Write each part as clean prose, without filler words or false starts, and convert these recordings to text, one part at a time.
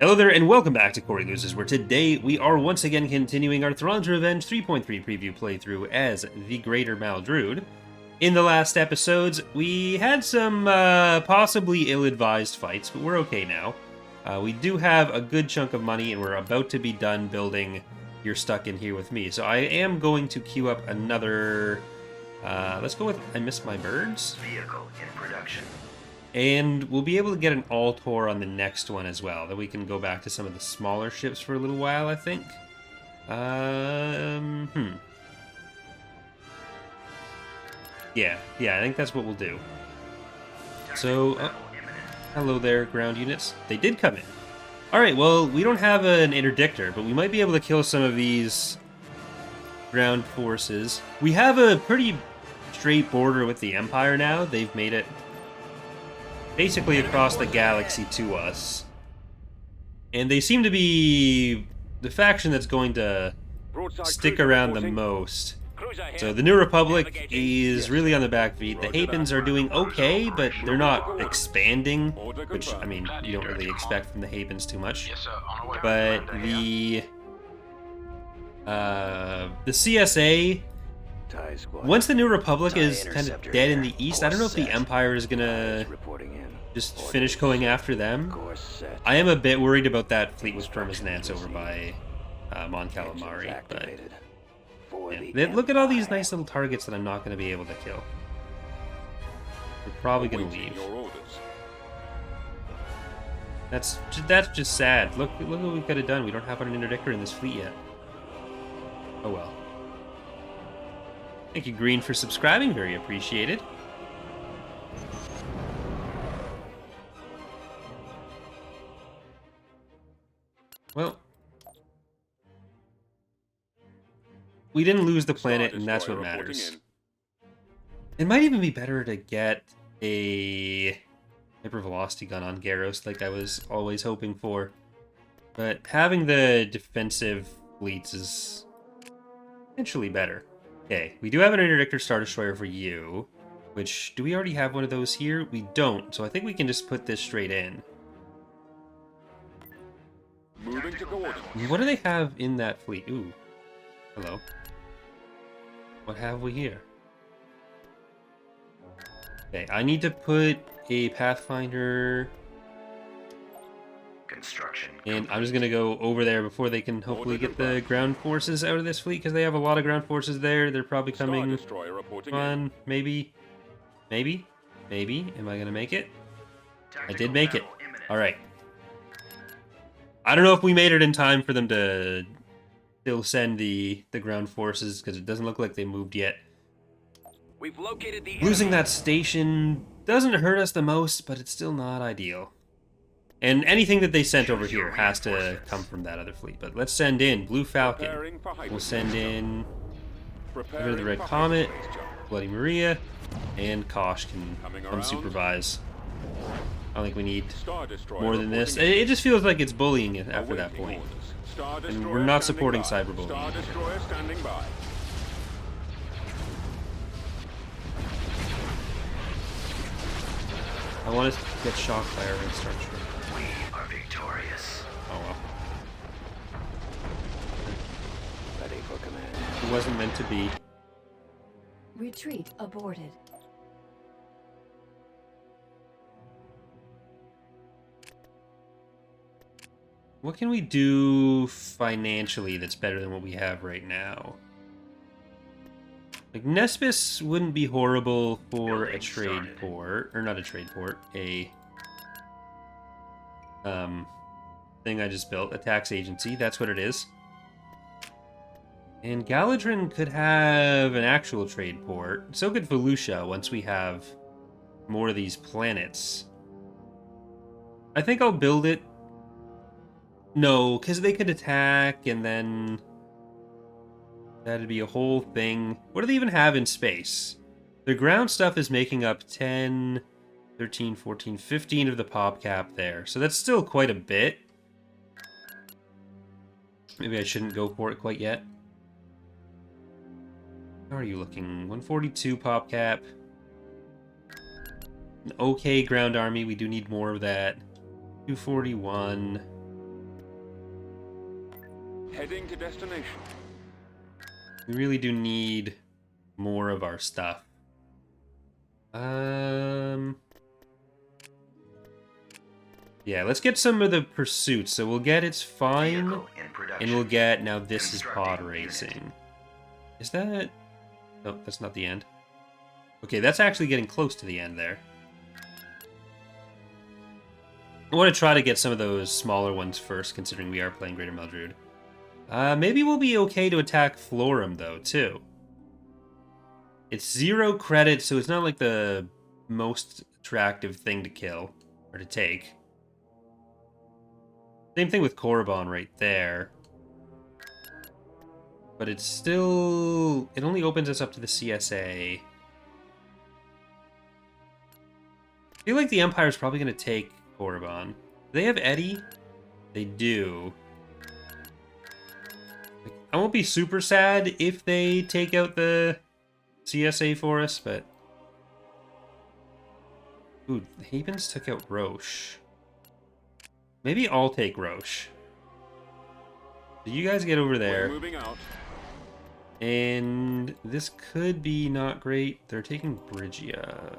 Hello there, and welcome back to Corey Loses, where today we are once again continuing our Thrawn's Revenge 3.3 preview playthrough as the Greater Maldrood. In the last episodes, we had some possibly ill-advised fights, but we're okay now. We do have a good chunk of money, and we're about to be done building You're Stuck in Here with Me. So I am going to queue up another... let's go with I Miss My Birds. Vehicle in production. And we'll be able to get an Altor on the next one as well. Then we can go back to some of the smaller ships for a little while, I think. Yeah, I think that's what we'll do. So, hello there, ground units. They did come in. Alright, well, we don't have an interdictor, but we might be able to kill some of these ground forces. We have a pretty straight border with the Empire now. They've made it basically across the galaxy to us. And they seem to be the faction that's going to stick around the most. So the New Republic is really on the back feet. The Hapens are doing okay, but they're not expanding, which, I mean, you don't really expect from the Hapens too much. But the CSA, once the New Republic is kind of dead in the east, I don't know if the Empire is gonna just finish going after them. I am a bit worried about that fleet with Permisnance over by Mon Calamari, but yeah. Look at all these nice little targets that I'm not going to be able to kill. We're probably going to leave. That's just sad. Look what we could have done. We don't have an interdictor in this fleet yet. Oh well. Thank you, Green, for subscribing. Very appreciated. Well, we didn't lose the planet, and that's what matters. It might even be better to get a hypervelocity gun on Garros, like I was always hoping for. But having the defensive fleets is potentially better. Okay, we do have an interdictor Star Destroyer for you, which, do we already have one of those here? We don't, so I think we can just put this straight in. Moving to coordinates. What do they have in that fleet? Ooh. Hello. What have we here? Okay, I need to put a Pathfinder... Construction. And I'm just going to go over there before they can hopefully get the ground forces out of this fleet, because they have a lot of ground forces there. They're probably coming on. Maybe. Am I going to make it? I did make it. Alright. I don't know if we made it in time for them to still send the ground forces, because it doesn't look like they moved yet. We've located the Losing that station doesn't hurt us the most, but it's still not ideal. And anything that they sent over here has to come from that other fleet. But let's send in Blue Falcon. We'll send in the Red Comet, Bloody Maria, and Kosh can come supervise. I don't think we need more than this. It just feels like it's bullying it after that point. And we're not supporting cyberbullying. I want to get shocked by our red Star Destroyer. We are victorious. Oh well. Ready for command. It wasn't meant to be. Retreat aborted. What can we do financially that's better than what we have right now? Like, Nespis wouldn't be horrible for a trade port. Or not a trade port. A... thing I just built. A tax agency. That's what it is. And Galadrin could have an actual trade port. So could Volusia once we have more of these planets. I think I'll build it. No, because they could attack, and then that'd be a whole thing. What do they even have in space? The ground stuff is making up 10, 13, 14, 15 of the pop cap there. So that's still quite a bit. Maybe I shouldn't go for it quite yet. How are you looking? 142 pop cap. An okay ground army. We do need more of that. 241. Heading to destination. We really do need more of our stuff. Yeah, let's get some of the pursuits. So we'll get It's Fine, Vehicle in production. and we'll get Now This is Pod Constructing Racing. unit. Is that... No, that's not the end. Okay, that's actually getting close to the end there. I want to try to get some of those smaller ones first, considering we are playing Greater Maldrood. Maybe we'll be okay to attack Florum, though, too. It's 0 credit, so it's not like the most attractive thing to kill, or to take. Same thing with Korriban right there. But it's still... It only opens us up to the CSA. I feel like the Empire's probably going to take Korriban. Do they have Eddie? They do. Like, I won't be super sad if they take out the CSA for us, but... Ooh, the Havens took out Roche. Maybe I'll take Roche. So you guys get over We're there. moving out. And this could be not great. They're taking Bridgia.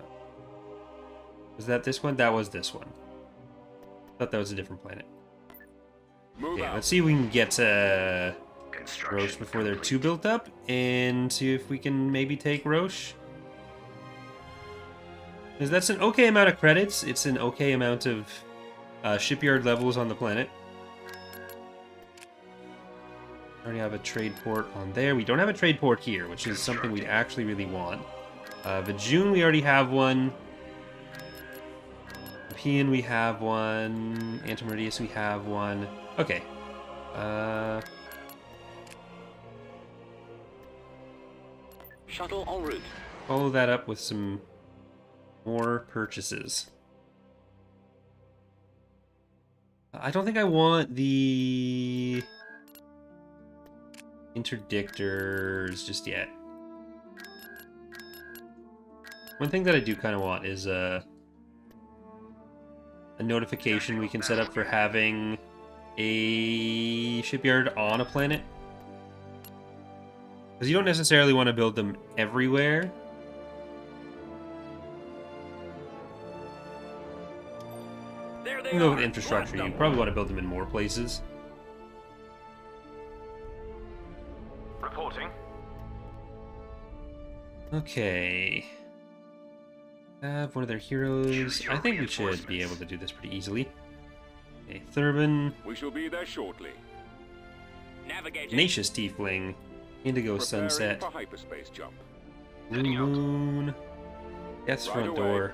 Was that this one? That was this one. Thought that was a different planet. Move Okay, out. let's see if we can get Construction Roche before they're complete. too built up, and see if we can maybe take Roche. Because that's an okay amount of credits. It's an okay amount of shipyard levels on the planet. Already have a trade port on there. We don't have a trade port here, which is something we actually really want. Vajun, we already have one. Pian, we have one. Antimeridius, we have one. Okay. Shuttle en route. Follow that up with some more purchases. I don't think I want the interdictors just yet. One thing that I do kind of want is a notification we can set up for having a shipyard on a planet. Because you don't necessarily want to build them everywhere. There they Even though are. with infrastructure, you probably want to build them in more places. Reporting. Okay. Have one of their heroes. I think we should be able to do this pretty easily. Okay, Thurban, We shall be there shortly. Navigating. Tenacious Tiefling, Indigo Preparing Sunset, for hyperspace jump. Blue Moon, Death's Right Front away. Door,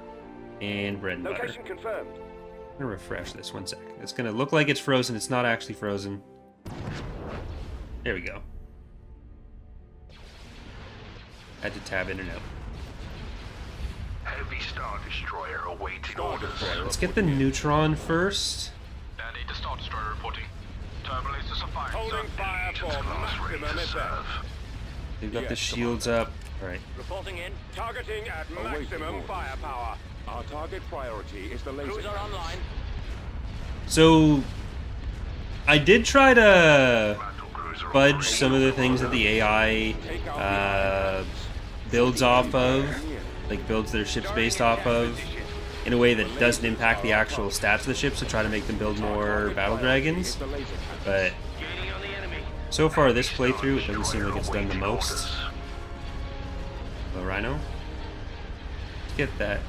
and Bread and Butter. Location confirmed. I'm gonna refresh this one sec. It's gonna look like it's frozen. It's not actually frozen. There we go. Had to tab in and out. Heavy Star Destroyer awaiting Star orders. Destroyer Let's get the Neutron first. Danny to Star Destroyer reporting. Turbulence are fire. Holding fire for maximum effect. They've got the Yes, shields up. Alright. Reporting in. Targeting at Awaiting maximum orders. firepower. Our target priority is the laser. Cruiser online. So, I did try to Battle cruiser fudge some of the things that the AI builds off of, like builds their ships based off of, in a way that doesn't impact the actual stats of the ships to try to make them build more battle dragons. But Gaining on the enemy. so far this playthrough, it doesn't seem like it's done the most. Hello, Rhino. Let's get that.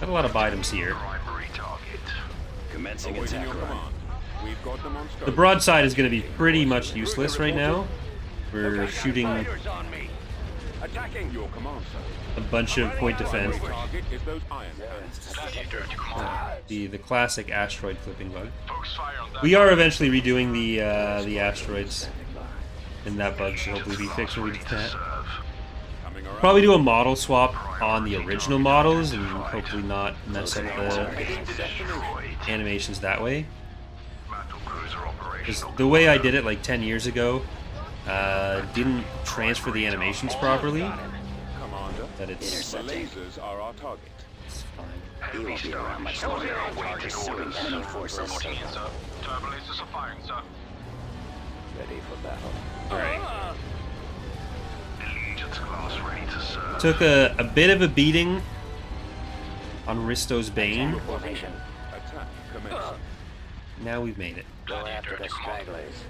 Got a lot of items here. Primary target. Commencing Awaiting attack your run. command. We've got them on scope. The broadside is going to be pretty much useless right now. We're shooting Fighters on me. Attacking your command, sir. a bunch of point defense. Target is those iron hands. Danny to command. The classic asteroid flipping bug. Focus fire on that. We are eventually redoing the asteroids, and that bug should hopefully be fixed when we do that. Coming around. Probably do a model swap on the original models, and hopefully not mess up the animations that way. Battle cruiser Because operational. the way I did it like 10 years ago, didn't transfer the animations properly. Commander, That it's the lasers are our target. fine. Heavy won't be around much stone. longer. Awaiting Pursuing orders. enemy forces. Reporting in, sir. Turbo lasers are firing, sir. Ready for battle. Alright. Allegiance class ready to serve. Took a bit of a beating on Risto's Bane. Formation. Attack commencing. Now we've made it. Go after the stragglers.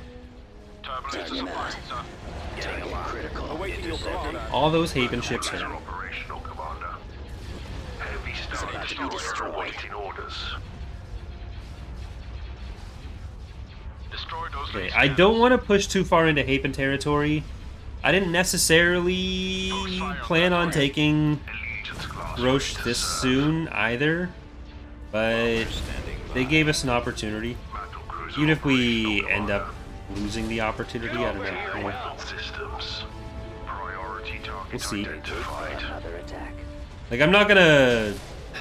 Turbo lasers are firing, sir. Target critical. Awaiting your command. All those Haven ships Laser are. operational, Commander. Heavy Star about to be Destroyer destroyed. awaiting orders. Destroy those Okay, lasers. I don't want to push too far into Haven territory. I didn't necessarily plan on taking Allegiance class Roche ready to this serve. soon either, but they gave us an opportunity. Battle cruiser Even if we operational, end up Commander. losing the opportunity, I don't know. Yeah. Weapon systems. Priority targets We'll see. identified. Another attack. Like, I'm not gonna...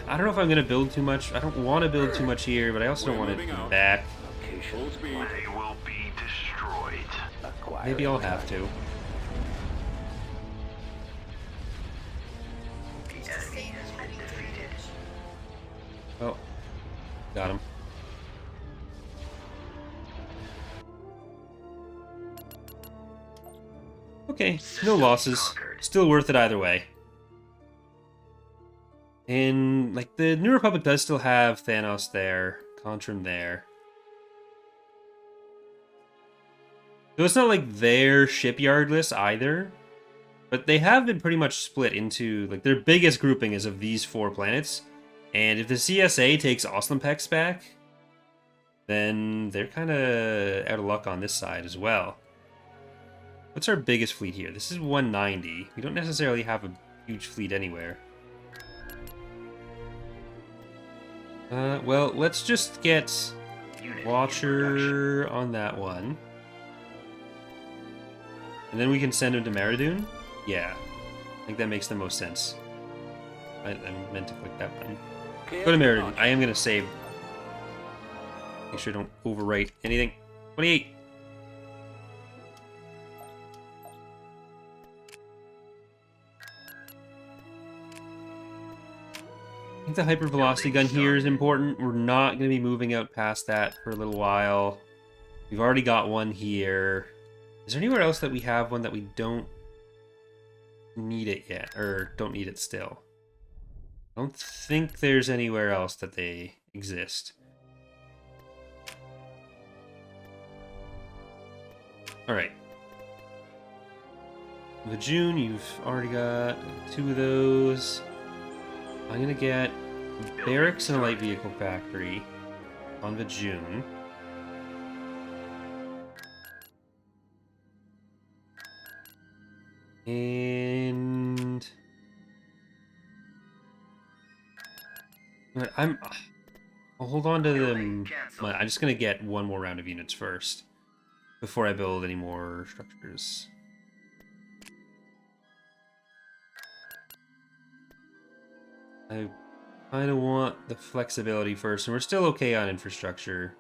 I don't know if I'm gonna build too much. I don't want to build too much here, but I also don't want to come back. Location. Full speed. They will be destroyed. Acquiring Maybe I'll have to. Oh. Got him. Okay, no losses. Still worth it either way. And, like, the New Republic does still have Thanos there, Contrim there. So it's not like their shipyard list either. But they have been pretty much split into, like, their biggest grouping is of these 4 planets. And if the CSA takes Oslimpex back, then they're kind of out of luck on this side as well. What's our biggest fleet here? This is 190. We don't necessarily have a huge fleet anywhere. Well, let's just get Watcher on that one. And then we can send him to Maradoon? Yeah. I think that makes the most sense. I meant to click that button. Go to Maradoon. I am going to save. Make sure I don't overwrite anything. 28! I think the hypervelocity gun here is important. We're not going to be moving out past that for a little while. We've already got one here. Is there anywhere else that we have one that we don't need it yet? Or don't need it still? I don't think there's anywhere else that they exist. Alright. Lejeune, you've already got 2 of those. I'm gonna get barracks and a light vehicle factory on Lejeune. And I'll hold on to them. I'm just gonna get 1 more round of units first before I build any more structures. I kind of want the flexibility first, and we're still okay on infrastructure.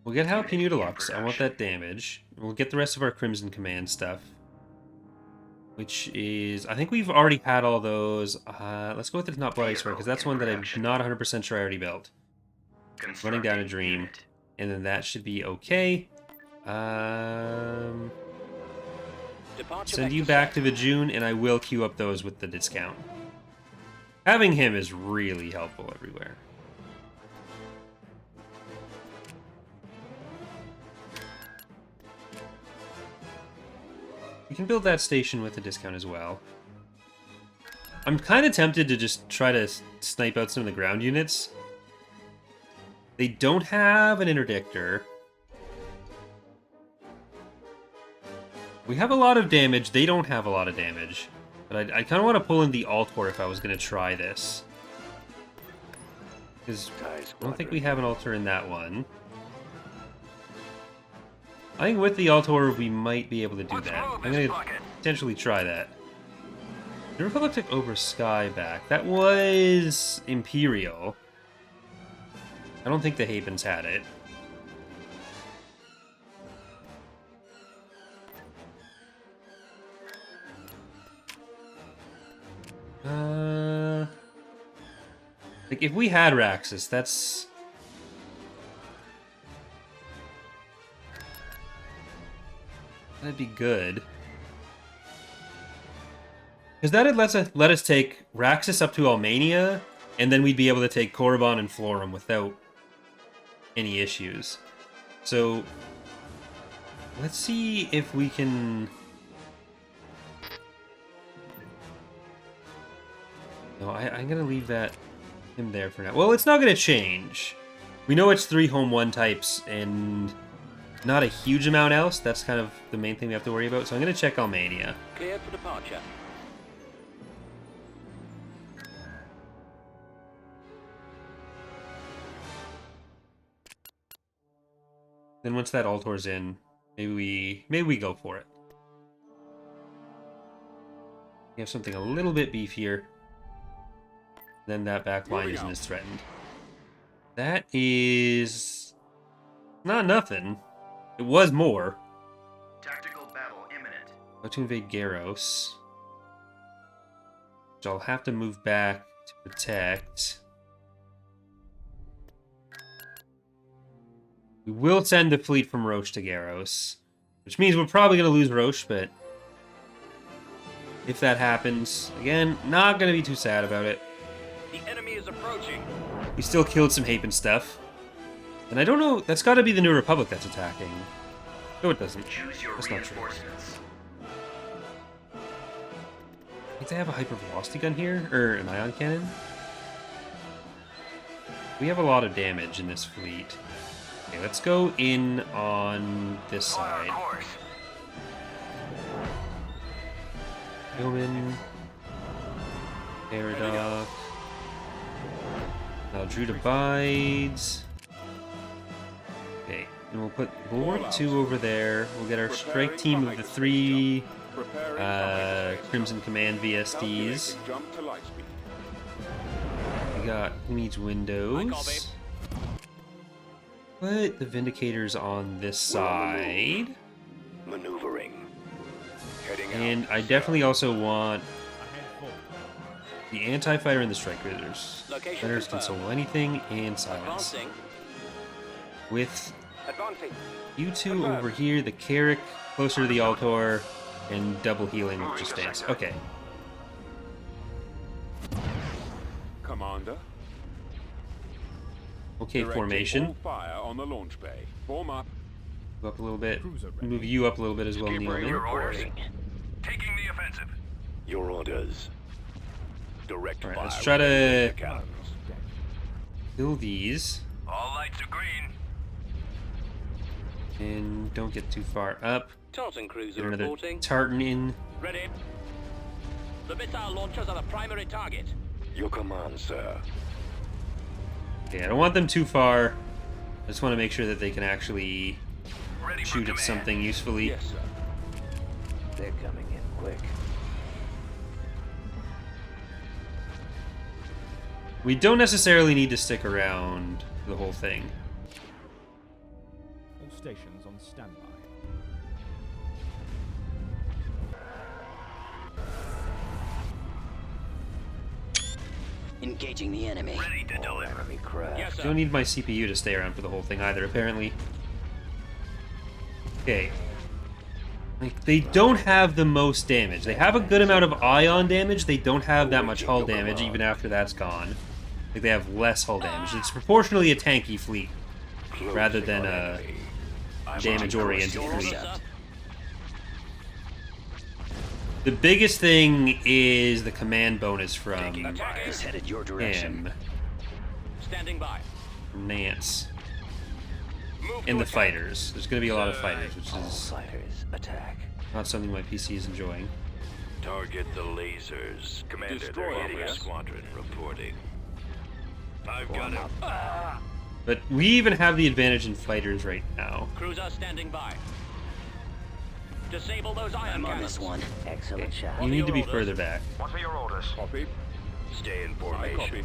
We'll get Jalapeno Deluxe. I want that damage. We'll get the rest of our Crimson Command stuff. Which is... I think we've already had all those. Let's go with the Not Blood Ice because that's one that I'm not 100% sure I already built. Running Down a Dream. And then that should be okay. Send you back to Lejeune, and I will queue up those with the discount. Having him is really helpful everywhere. We can build that station with a discount as well. I'm kind of tempted to just try to snipe out some of the ground units. They don't have an interdictor. We have a lot of damage. They don't have a lot of damage. But I kind of want to pull in the Altor if I was going to try this. Because I don't think we have an Altor in that one. I think with the Altor, we might be able to do that. I'm going to potentially try that. The Republic took over Sky back. That was Imperial. I don't think the Havens had it. Like, if we had Raxus, that'd be good. Because that'd let us take Raxus up to Almania, and then we'd be able to take Korriban and Florum without any issues. So, let's see if we can... No, I'm going to leave him there for now. Well, it's not going to change. We know it's 3 home 1 types, and not a huge amount else. That's kind of the main thing we have to worry about. So I'm going to check Almania. Cleared for departure. Then once that Altor's in, maybe we go for it. We have something a little bit beefier. Then that back line isn't as threatened. That is not nothing. It was more. Tactical battle imminent. About to invade Garros. Which I'll have to move back to protect. We will send the fleet from Roche to Garros. Which means we're probably going to lose Roche, but if that happens, again, not going to be too sad about it. The enemy is approaching. We still killed some Hapen stuff. And I don't know, that's got to be the New Republic that's attacking. No, it doesn't. Choose your That's not true. reinforcements. I think they have a hypervelocity gun here, or an ion cannon. We have a lot of damage in this fleet. Okay, let's go in on this side. Course. Yeoman. Paradox. Maldrood abides. Okay, and we'll work 2 over there. We'll get our strike team of the 3 Crimson Command VSDs. Jump to light speed. Who needs windows? Put the Vindicators on this side. Maneuvering. Heading And I definitely also want the Anti-Fighter and the Strike Cruisers. Location Fighters can confirmed. solo anything and silence. Advancing. With Advancing. you 2 over here, the Carrick closer to the Altor, and double healing with just dance. Okay. Commander. Okay, Directing formation. all fire on the launch bay. Form up. Move up a little bit. Move you up a little bit as well, Neilman. Your orders. Taking the offensive. Your orders. Direct Alright, fire. let's try to Cannons. kill these. All lights are green. And don't get too far up. Tartan Get cruiser another reporting. Tartan in. Ready. The missile launchers are the primary target. Your command, sir. Okay, I don't want them too far. I just want to make sure that they can actually Ready for shoot at command. something usefully. Yes, sir. They're coming in quick. We don't necessarily need to stick around for the whole thing. All stations on standby. Engaging the enemy. Ready to deliver. Enemy craft. Yes, sir. Don't need my CPU to stay around for the whole thing either, apparently. Okay. Like, they don't have the most damage. They have a good amount of ion damage. They don't have that much hull damage even after that's gone. Like, they have less hull damage. It's proportionally a tanky fleet rather than a damage-oriented fleet. The biggest thing is the command bonus from Is headed your direction. him, Standing by. Nance, and the fighters. There's going to be a lot of fighters, which All is fighters, attack. not something my PC is enjoying. Target the lasers. Commander, Destroy they're hitting a them. squadron. Reporting. I've got him. But we even have the advantage in fighters right now. Cruiser standing by. Disable those ion I'm on cannons. this one. Excellent shot. You need to be further back. What are your orders? Copy. Stay in I formation. copy.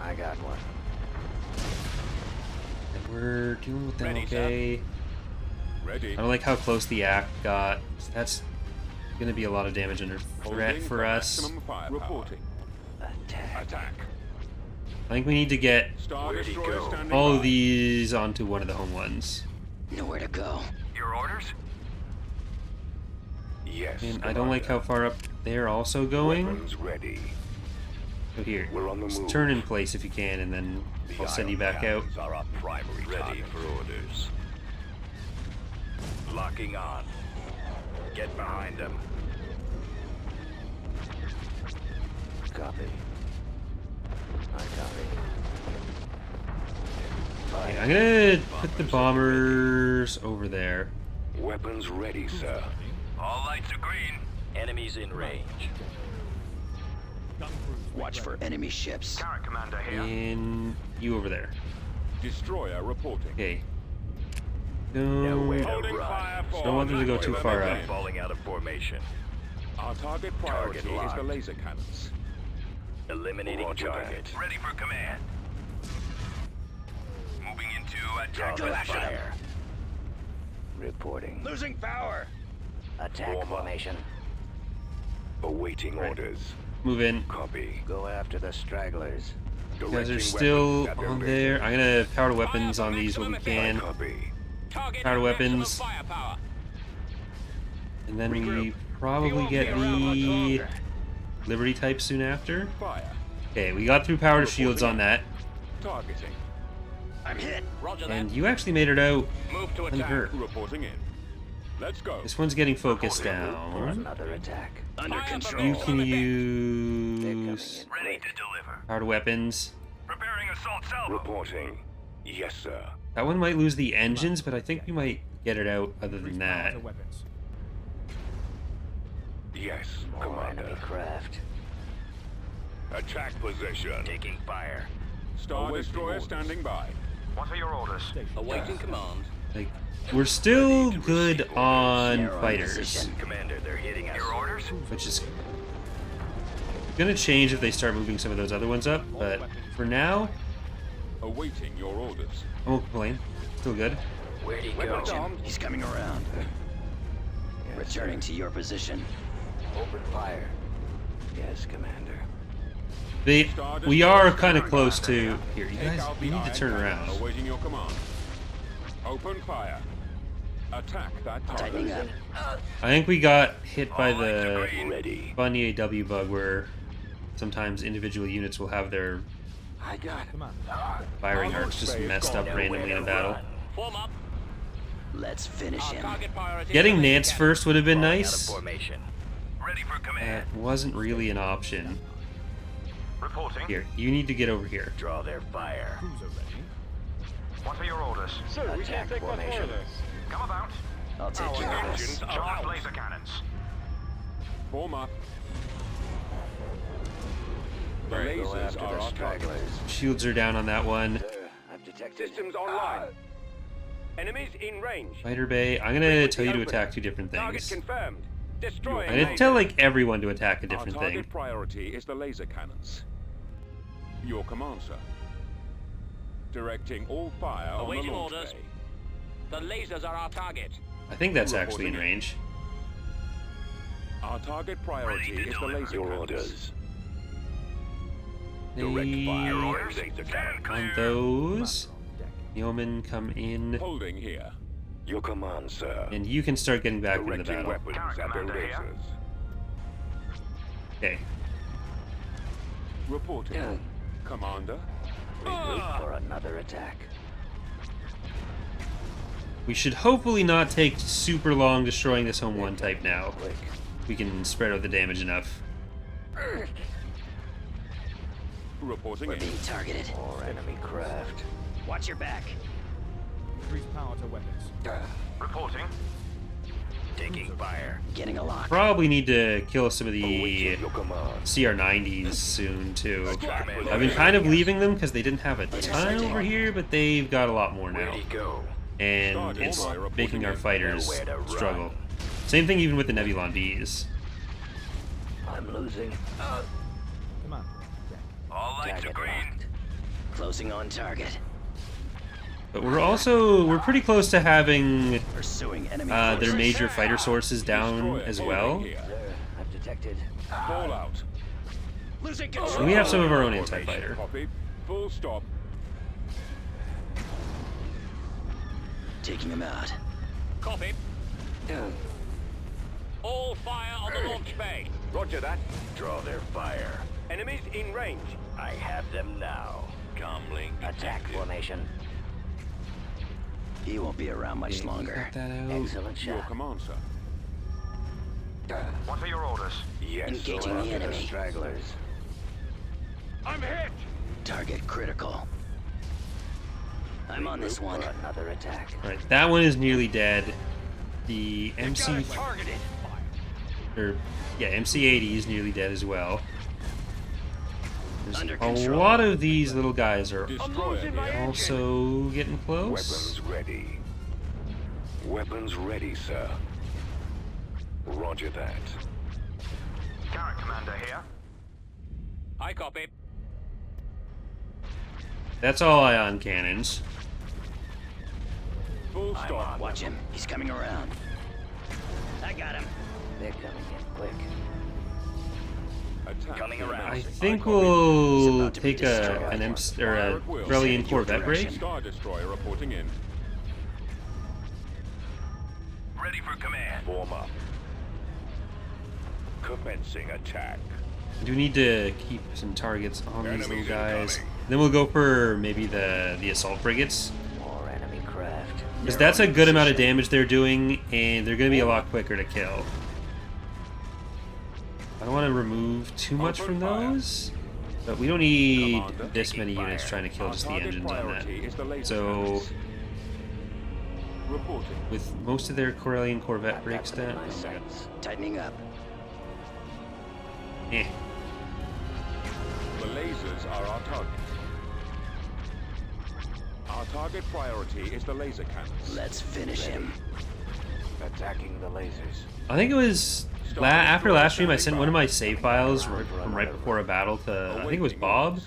I got one. And we're dealing with them Ready, okay. Ready. I don't like how close the act got. That's gonna be a lot of damage under threat Holding for us. maximum firepower. Reporting. Attack. Attack. I think we need to get Star Where'd he Destroyer go? standing all by. of these onto one of the home ones. Nowhere to go. Your orders? Yes. And I don't like how far up they're also going. Weapons ready. So here, We're on the just move. turn in place if you can, and then I'll send you back out. Are our primary Ready for orders. Locking on. Get behind them. Copy. I copy. Okay, I'm gonna put the bombers over there. Weapons ready, sir. All lights are green. Enemies in range. Watch for enemy ships. Carrot commander here. And you over there. Destroyer reporting. Okay. Nowhere Don't, to Holding run. fire for don't want them to go too far up. Falling out of formation. Our target priority Target is locked. the laser cannons. Eliminating Roger target. that. Ready for command. Moving into attack Go position. fire. Reporting. Losing power. Attack Warm up. formation. Awaiting orders. Move in. Copy. Go after the stragglers. You guys Directing are still weapons at their on lasers. there. I'm gonna power weapons on these when we can. Copy. Target Power weapons. firepower. And then we probably get the Liberty type soon after. Fire. Okay, we got through power to shields on that. Targeting. I'm hit. Roger that. And you actually made it out Move to attack. unhurt. Reporting in. Let's go. This one's getting focused For down. another attack. Under control. You can They're use coming in. Ready to deliver. power weapons. Preparing assault salvo. Reporting. Yes, sir. That one might lose the engines, but I think we might get it out other than that. Yes, More enemy Commander. craft. Attack position. Taking fire. Star Awaiting Destroyer orders. standing by. What are your orders? Awaiting command. Like, we're still good on They're on fighters, position. Commander, they're hitting us. Your orders? which is gonna change if they start moving some of those other ones up. But for now, Awaiting your orders. I won't complain. Still good. Where'd he Weapons go? armed. He's coming around. Returning to your position. Open fire. Yes, Commander. We are kind of close to here. You Take guys, out you the need to iron turn cannon. around. Awaiting your command. Open fire. Attack that Tightening target. up. I think we got hit by All lights are the green. Ready. funny AW bug where sometimes individual units will have their I got him. firing arcs just messed up randomly in a battle. Form up. Let's finish Our him. target priority. Getting is the Nance laser first would have been cannon. Falling out of nice. formation. Ready for command. That wasn't really an option. Reporting. Here, you need to get over here. Draw their fire. What are your orders? Attack formation. Come about. I'll take care of this. Engines are out. Laser cannons. Form up. The Go lasers after are the our target. stragglers. Shields are down on that one. I've detected. Systems online. Enemies in range. Fighter Bay, I'm gonna tell you to attack two different Target things. confirmed. Destroying. I didn't tell like everyone to attack a Our different target thing. priority is the laser cannons. Your command, sir. Directing all fire on Awaiting the launch orders. bay. The lasers are our target. I think that's actually in Reporting in. range. Our target priority Ready to is the deliver. laser Your cannons. orders. They, Direct fire. on Orders. Stand clear. those, Yeoman come in, Holding here. Your command, sir. and you can start getting back into the Directing battle. weapons at their Commander here. lasers. Okay. Reporting. Commander. Wait for another attack. We should hopefully not take super long destroying this home one type now. Quick. We can spread out the damage enough. Reporting We're in. being targeted. More enemy craft. Watch your back. Increase power to weapons. Reporting. Taking fire. Getting a lock. Probably need to kill some of the Awaiting your command. CR90s soon too. Attack I've been kind of leaving them because they didn't have a ton over here, but they've got a lot more now. Where'd he go? And it's making our fighters Nowhere to run. struggle. Same thing even with the Nebulon Bs. I'm losing. Come on. All lights are Target green. locked. Closing on target. But we're pretty close to having Pursuing enemy their forces. major fighter sources down as well. Here. Sir, I've detected. Fallout. Losing So control. we have some of our own Formation. anti-fighter. Copy. Full stop. Taking him out. Copy. All fire on the launch bay. Roger that. Draw their fire. Enemies in range. I have them now. Comlink Attack detected. formation. He won't be around much Okay, we longer. got that out. Excellent Your shot. command, sir. What are your orders? Yes, Engaging so the after enemy. stragglers. I'm hit. Target critical. I'm on this one. Another attack. Alright, that one is nearly dead. The MC Targeted. MC-80 is nearly dead as well. There's Under a control. lot of these little guys are Destroyer here. also getting close. Weapons ready. Weapons ready, sir. Roger that. Carrot Commander here. I copy. That's all ion cannons. Full stop. Watch him. He's coming around. I got him. They're coming in quick. Attack. Coming around. I commencing. think copy. we'll about to be take a destroyed. an MC or Fire a at will. Corellian Send your Corvette break. direction. Star Destroyer reporting in. Ready for command. Form up. Commencing attack. I do need to keep some targets on these little Enemies guys. incoming. Then we'll go for maybe the assault frigates. More enemy craft. Because that's a good amount of damage they're doing, and they're going to be a lot quicker to kill. I don't want to remove too much from those, but we don't need Commander, this many taking units fire. trying to kill Our just the target engines on priority is the that. laser So, cannons. Reporting. with most of their Corellian Corvette Got breaks them in down, my sights. Tightening up. eh. The lasers are our target. Our target priority is the laser cannons. Let's finish him. Attacking the lasers. I think it was after last stream I sent one of my save files from right before a battle to, I think it was Bob,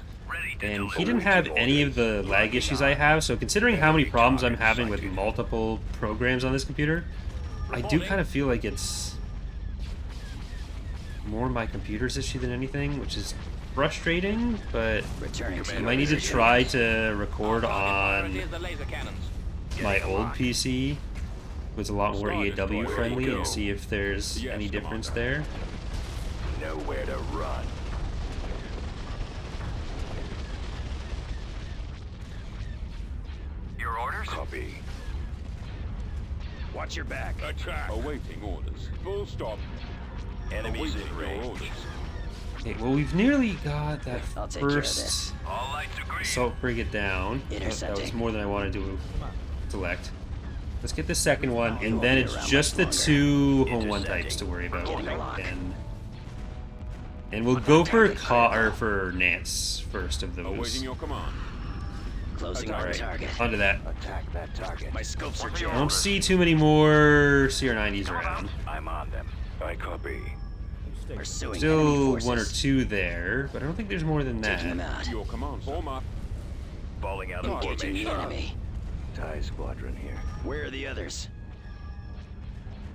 and he didn't have any of the lag issues I have, so considering how many problems I'm having with multiple programs on this computer, I do kind of feel like it's more my computer's issue than anything, which is frustrating, but Returning to I your might need to position. try to record Priority on is the laser cannons. my old PC was a lot more EAW friendly and see if there's Yes, any difference Commander. there. Nowhere to run. Your orders? Copy. Watch your back. Attack. Awaiting orders. Full stop. Enemies Awaiting in your range. orders. Okay, well we've nearly got that I'll take care of first this. All lights agree. assault frigate down. That was Intercepting. more than I wanted to select. Let's get the second one, and won't then be it's around just much the two home one Intercepting. types to worry about. Getting a lock. And we'll go for for Nance first of those. Awaiting your command. Closing on Alright, target. onto that. Attack that target. My scopes are What are your I don't orders? see too many more CR-90s around. I'm on them. I copy. Pursuing enemy Still forces. one or two there, but I don't think there's more than Taking him that. out. Your command. Form up. Falling out of Engaging the formation. enemy. TIE squadron here. Where are the others?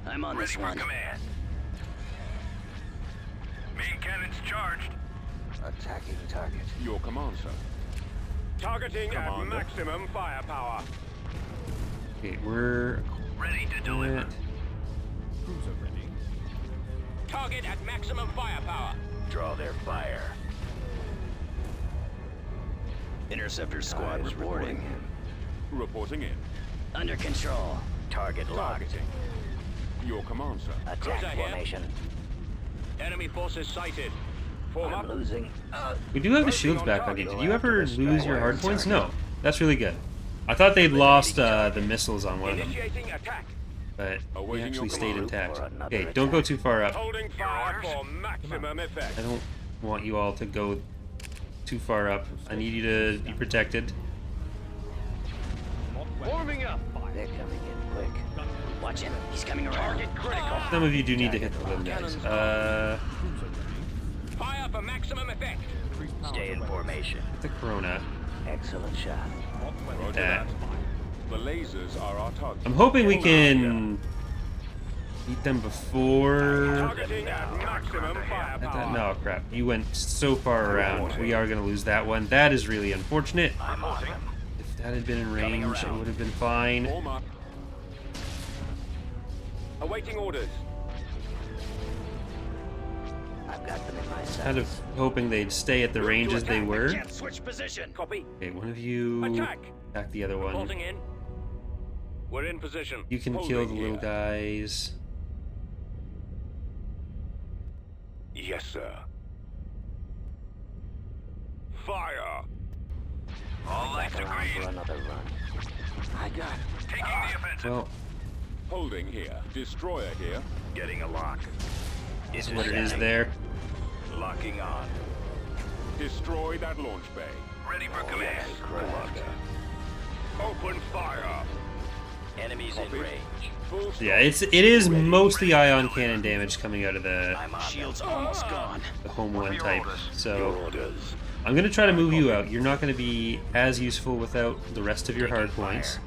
I'm on this one. command. Main cannons charged. Attacking target. Your command, sir. Targeting at Commander. maximum firepower. Okay, we're Ready to at Cruiser ready. Target at maximum firepower. Draw their fire. Interceptor squad TIEs reporting. in. Reporting in. Under control. Target locked. Targeting. Your command, sir. Cruiser Attack here. formation. Enemy forces sighted. Form up. losing. We do have the shields back on you. Did you ever lose your hard points? No. That's really good. I thought they'd lost the missiles on one of them, Initiating attack. but they Awaiting your actually stayed command. intact. For another Okay, don't go attack. too far up. Holding fire for maximum effect. I don't want you all to go too far up. I need you to be protected. Warming up. They're coming in quick. Watch him. He's coming around. Critical. Some of you do need to hit the little guys. Cruiser ready. Fire for maximum effect. Increase power Stay to in weapons. formation. The Corona. Excellent shot. Roger that. that. The lasers are our target. I'm hoping we can beat them before... Targeting at maximum firepower. No, crap. You went so far around. We are going to lose that one. That is really unfortunate. If that had been in range, it would have been fine. Form up. Awaiting orders. I've got them in my sights. Kind of hoping they'd stay at the ranges they were. Can't switch position. Copy. Okay, one of you Attack. attack the other one. Reporting in. We're in position. You can kill the little guys. Yes, sir. Fire. All lights are Around for green. another run. I got it. Taking the offensive. Well, Holding here. Destroyer here. Getting a lock. that's what it is there. Locking on. Destroy that launch bay. Ready for command. Correct. Open fire. Enemies in Copy. range. Full stop. Yeah, it is mostly ion cannon damage coming out of the Shield's almost gone. home one type. So Orders. I'm gonna try to move you out. You're not gonna be as useful without the rest of your hard points.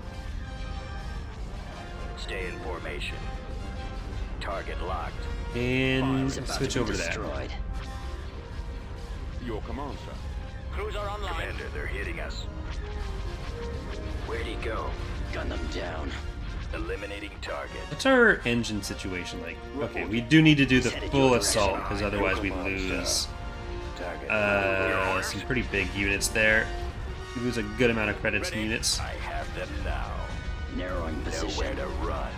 Stay in formation. Target locked. And It's about switch to be over to that. destroyed. Your command, sir. Cruiser online. Commander, they're hitting us. Where'd he go? Gun them down. Eliminating target. What's our engine situation like? Okay, we do need to do the full assault because otherwise we lose Target. some pretty big units there. We lose a good amount of credits and units. I have them now. Narrowing Nowhere position. to run.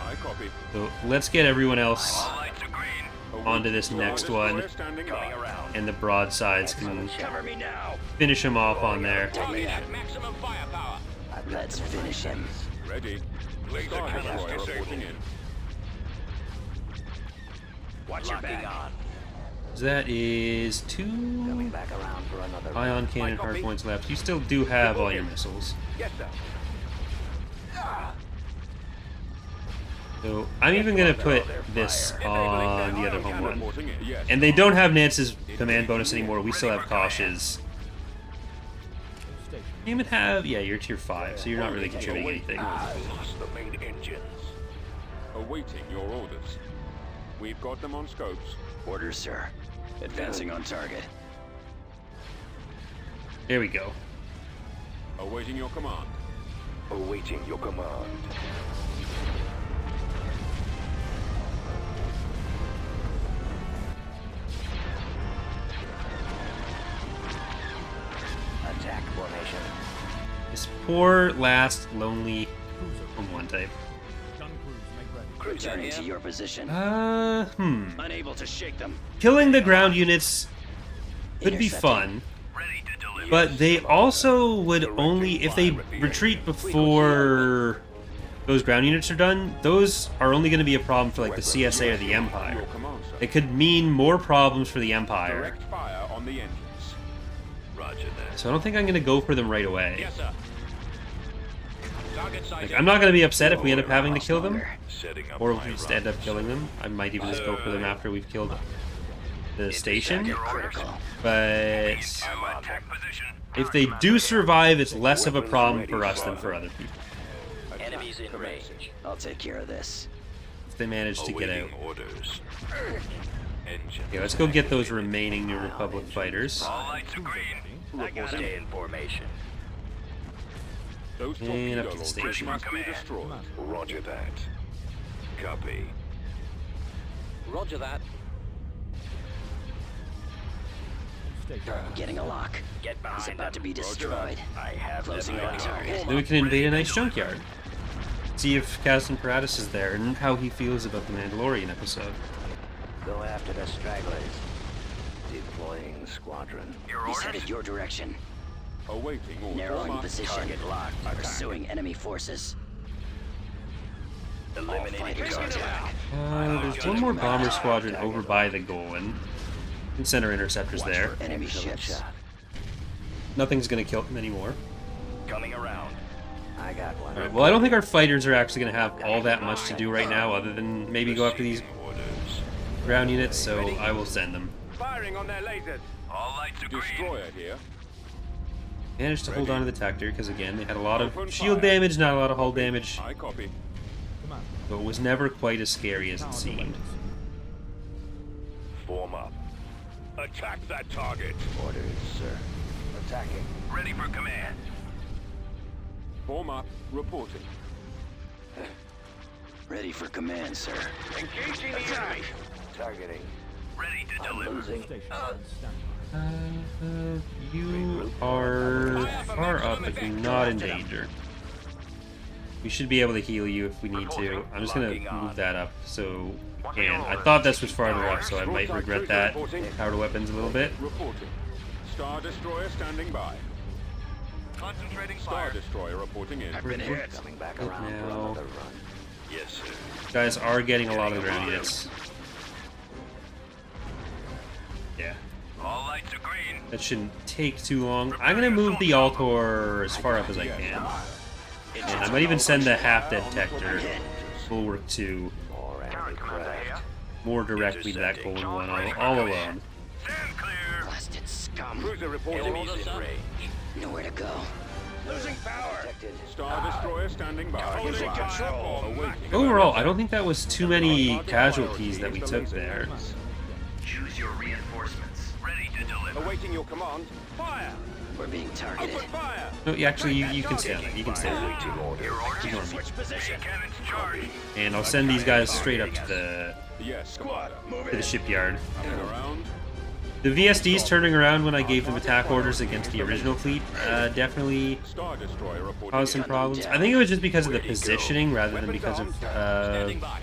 I copy. So let's get everyone else All lights are green. onto this next one, Standing Coming by. around. and the broadsides can Cover me now. finish him off on there. Target at maximum firepower. Let's finish him. Ready. Laser Star cannons Destroyer disabled. reporting in. Watch your Locking back. on. That is Coming 2 back around for another ion cannon copy. hard points left. You still do have all your missiles. Yes, sir. So I'm even going to put this on the other home Cannon one. reporting in. Yes. And they don't have Nance's command bonus anymore. We still have Kosh's. You even have... Yeah, you're tier 5, so you're not really contributing anything. Lost the main engines. Awaiting your orders. We've got them on scopes. Orders, sir. Advancing on target. There we go. Awaiting your command. Awaiting your command. Attack formation. This poor, last, lonely home one type. Gun crews make ready. Returning to your position. Unable to shake them. Killing the ground units could be Intercepting. fun, Ready to deliver. but they also would only... If they retreat before those ground units are done, those are only going to be a problem for like the CSA or the Empire. Your command, sir. It could mean more problems for the Empire. Direct fire on the engines. Roger that. So I don't think I'm going to go for them right away. Yes, sir. Target sighted. Like, I'm not going to be upset if we end up having to kill them, Setting up or if my we just run. end up killing them. I might even just go for them after we've killed the station. Your orders. Critical. But I'm on attack position. if they do survive, it's less of a problem for us than for other people. Enemies in range. I'll take care of this. If they manage to get out. Awaiting orders. Engine. Okay, let's go get those remaining New Republic fighters. All lights are green. Stay in formation. Those And up torpedo to the launchers station. must be Command. destroyed. Roger that. Copy. Roger that. Getting a lock. Get He's behind about to them. be destroyed. I have Closing them on now. target. Then we can invade a nice junkyard. See if Captain Paratus is there and how he feels about the Mandalorian episode. Go after the stragglers. Deploying squadron. Your He's orders. headed your direction. Awaiting orders. Narrowing Mark. position. Target locked. Pursuing enemy forces. All Eliminating fighters on target. attack. There's one more bomber squadron over by the goal, and we can send our interceptors Watch there. for enemy ships. Nothing's gonna kill them anymore. Coming around. I got one. Alright, well, I don't think our fighters are actually gonna have all that much to do right now, other than maybe go after these Orders. ground units, so I will send them. Firing on their lasers. All lights are green. Destroyer here. Managed to hold on to the Tactor, because again, they had a lot of shield damage, not a lot of hull damage. I copy. Command. But it was never quite as scary as it seemed. Form up. Attack that target. Orders, sir. Attacking. Ready for command. Form up. Reporting. Ready for command, sir. Engaging the enemy. Targeting. Ready to deliver. Losing. Station on standby. You are far up, but you're not in danger. We should be able to heal you if we need to. I'm just gonna move that up so we can. I thought this was farther up, so I might regret that. Power to weapons a little bit. Reporting. Star Destroyer standing by. Concentrating Star fire. Destroyer reporting in. Been hit. Coming back around for Now. another run. Yes, sir. Guys are getting a lot of the ground units. Yeah, All lights are green. that shouldn't take too long. I'm gonna move the Altor as far up as I can. And I might even send the half-dead Tector forward to More enemy craft. more directly to that golden one all alone. Stand clear. Blasted scum. Cruiser reporting. Enemies in range. Nowhere to go. Losing power. Detected. Star Destroyer standing by. Holding control. Awaiting. Overall, I don't think that was too many casualties that we took there. Choose your reinforcements. Ready to deliver. Awaiting your command. Fire. We're being targeted. Open fire. No, actually, you can stay on it. You can stay on it. Your orders. Ignore me. Switch position. Cannons charged. And I'll send these guys straight up to Yes, Commander. the shipyard. Up and around. The VSDs turning around when I gave them attack orders against the original fleet definitely Star Destroyer reporting. caused some problems. I think it was just because of the positioning rather than because of Standing by.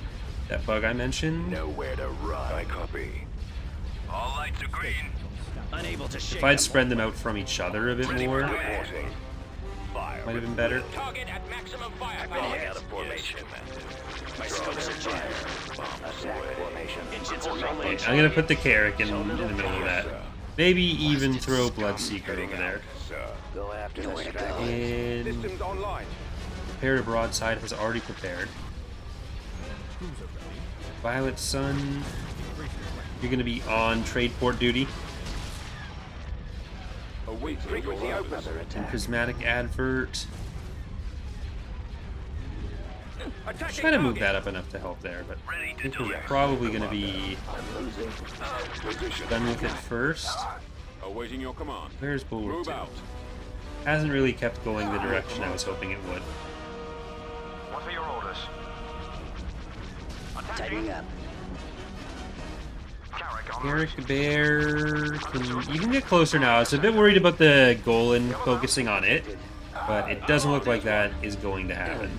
that bug I mentioned. Nowhere to run. I copy. All lights are green. Unable to shake. If I'd spread them out from each other a bit more, might Reporting. Fire. have been better. Target at maximum firepower. Calling out of formation. My scopes are jammed. Attack formation. Engines are Okay, rolling. I'm gonna put the Carrick in the middle of that. Maybe even throw Bloodseeker over there. Go after the strike. And Systems online. prepare to broadside has already prepared. Cruiser ready. Violet Sun, you're gonna be on trade port duty. Awaiting frequency open. Another And attack. Prismatic Advert. Attacking Try to move target. that up enough to help there, but Ready I to think we're deliver. probably gonna be I'm losing. Position. done with it first. Awaiting your command. Where's Bulwark Move 2? out. Hasn't really kept going the direction I was hoping it would. What are your orders? Tightening up. Carrick on Eric Bear, you can get closer now. I was a bit worried about the Golan focusing on it, but it doesn't look like that is going to happen.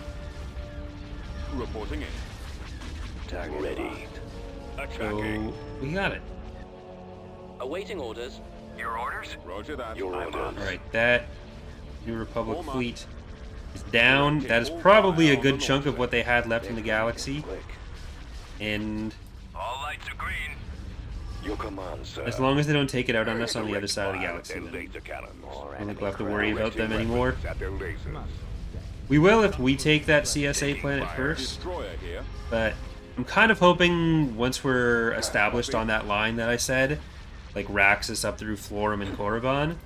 Reporting in. Target Ready. So, we got it. Awaiting orders. Your orders? Roger that. Your orders. Alright, that New Republic fleet is down. That is probably a good chunk of what they had left in the galaxy. Click. And All lights are green. Your command, sir. as long as they don't take it out on us on the other side of the galaxy, then Laser cannons. More I don't think enemy we'll have to craft. worry about them anymore. At their lasers. We will if we take that CSA planet first, Destroyer here. but I'm kind of hoping once we're established on that line that I said, like Raxus up through Florum and Korriban,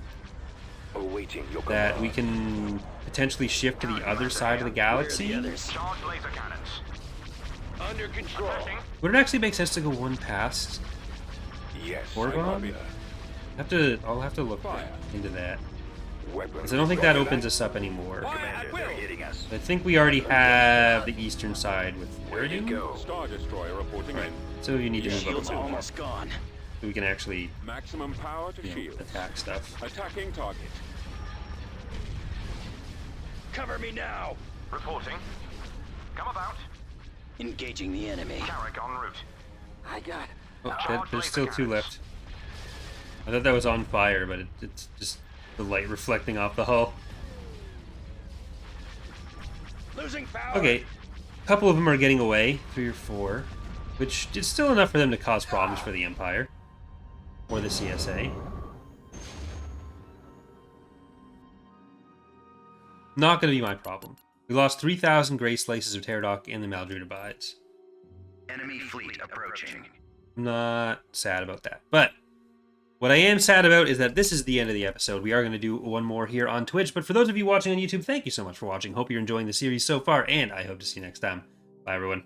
Awaiting your that we can potentially shift to the other side of the galaxy. charge laser cannons. Under control. Would it actually make sense to go one past Yes. Korriban? I'll have to look into that. Weapons. Because I don't think that opens us up anymore. Commander, they're hitting us. I think we already have the eastern side with Where you Uridu, go? Star Destroyer reporting in. so you need to Your move up a shields bit more almost gone. so we can actually Maximum power to shield. attack stuff. Attacking target. Cover me now. Reporting. Come about. Engaging the enemy. Carrick en route. I got. Oh, there's still two left. I thought that was on fire, but it's just the light reflecting off the hull. Losing power. Okay, a couple of them are getting away, 3 or 4, which is still enough for them to cause problems for the Empire. Or the CSA. Not going to be my problem. We lost 3,000 gray slices of Pterodok in the Maldrood abides. Enemy fleet approaching. I'm not sad about that. But What I am sad about is that this is the end of the episode. We are going to do one more here on Twitch, but for those of you watching on YouTube, thank you so much for watching. Hope you're enjoying the series so far, and I hope to see you next time. Bye, everyone.